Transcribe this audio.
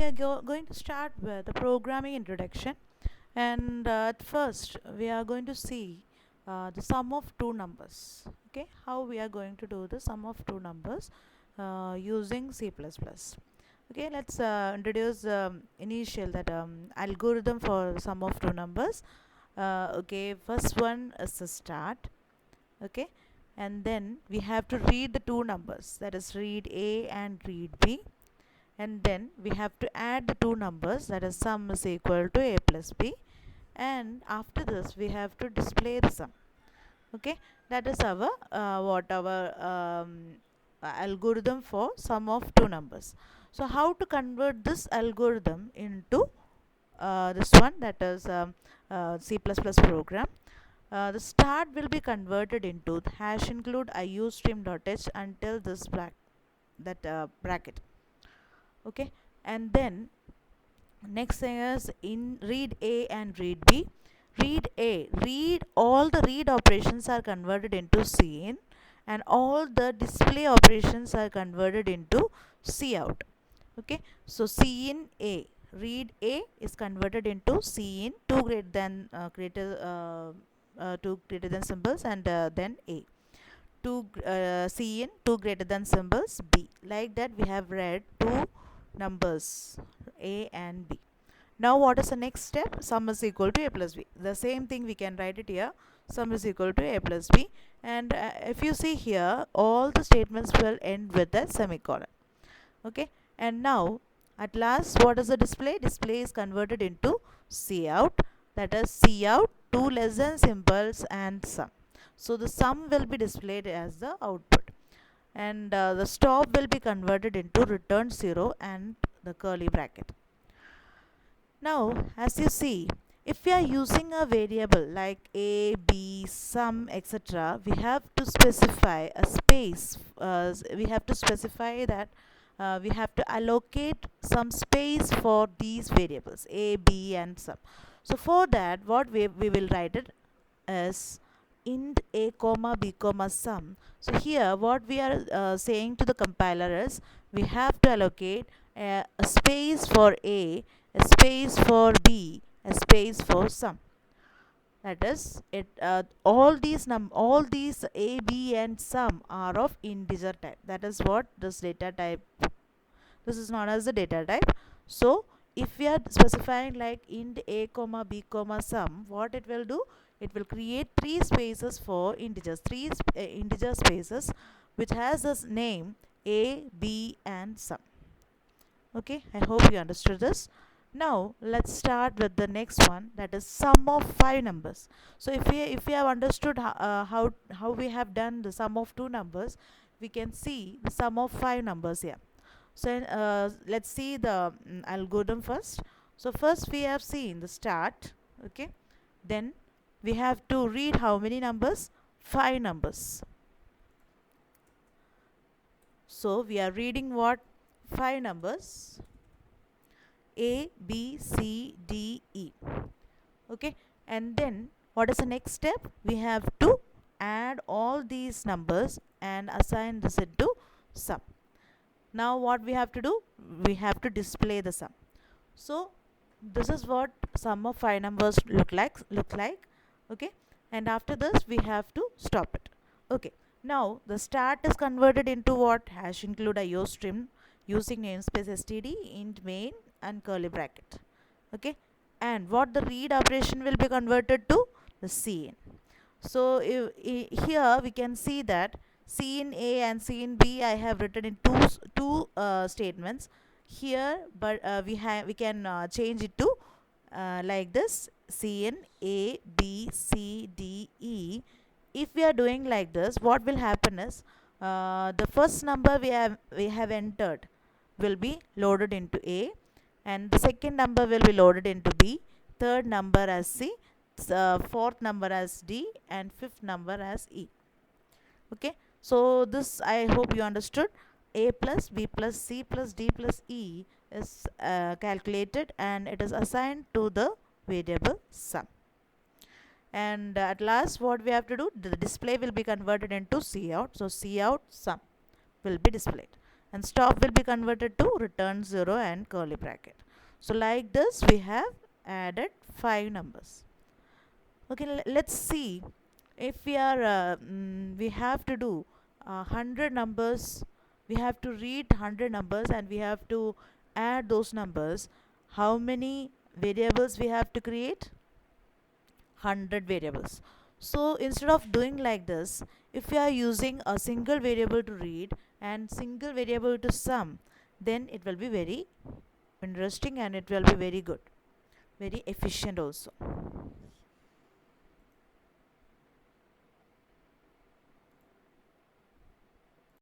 we are going to start with the programming introduction, and at first we are going to see the sum of two numbers. Okay, how we are going to do the sum of two numbers using C++. Okay, let's introduce initial that algorithm for sum of two numbers. Okay, first one is the start. Okay, and then we have to read the two numbers, that is read A and read B, and then we have to add the two numbers, that is sum is equal to A plus B, and after this we have to display the sum. Okay, that is our algorithm for sum of two numbers. So how to convert this algorithm into this one, that is C++ program. The start will be converted into the hash include iostream.h until this bracket. Okay, and then next thing is in read A and read B. Read all the read operations are converted into cin, and all the display operations are converted into cout. Okay, so cin A, read A is converted into cin, two greater than symbols, and then A, two cin, two greater than symbols, B. Like that we have read two numbers A and B. Now what is the next step? Sum is equal to A plus B. The same thing we can write it here. Sum is equal to A plus B, and if you see here, all the statements will end with a semicolon. Okay, and now at last what is the display? Display is converted into cout, that is cout, two less than symbols and sum. So the sum will be displayed as the output, and the stop will be converted into return 0 and the curly bracket. Now as you see, if we are using a variable like a, b, sum, etc., we have to specify a space. We have to specify that we have to allocate some space for these variables a, b, and sum. So for that, what we will write it as int a comma b comma sum. So here what we are saying to the compiler is we have to allocate a space for a space for b, a space for sum. That is it. All these a, b, and sum are of integer type. That is what this data type. This is known as the data type. So if we are specifying like int a comma b comma sum, what it will do? It will create three spaces for integers, integer spaces which has this name a, b, and sum. Okay, I hope you understood this. Now let's start with the next one, that is sum of five numbers. So if we have understood how we have done the sum of two numbers, we can see the sum of five numbers here. So let's see the algorithm first. So first we have seen the start. Okay, then we have to read how many numbers? Five numbers. So we are reading what? Five numbers, A, B, C, D, E. Okay, and then what is the next step? We have to add all these numbers and assign this into sum. Now what we have to do? We have to display the sum. So this is what sum of five numbers look like. Okay, and after this we have to stop it. Okay, now the start is converted into what? Hash include iostream using namespace std, int main, and curly bracket. Okay, and what the read operation will be converted to? The cin. So here we can see that cin A and cin B I have written in two statements here, but we can change it to like this: cin A, B, C, D, E. If we are doing like this, what will happen is the first number we have entered will be loaded into A, and the second number will be loaded into B, third number as C, fourth number as D, and fifth number as E. Okay, so this I hope you understood. A plus B plus C plus D plus E is calculated, and it is assigned to the variable sum. And at last what we have to do? The display will be converted into cout. So cout sum will be displayed. and stop will be converted to return 0 and curly bracket. So like this we have added 5 numbers. Okay, let's see if we are we have to do 100 numbers. We have to read 100 numbers and we have to add those numbers. How many variables we have to create? 100 variables. So instead of doing like this, if we are using a single variable to read and single variable to sum, then it will be very interesting and it will be very good, very efficient also.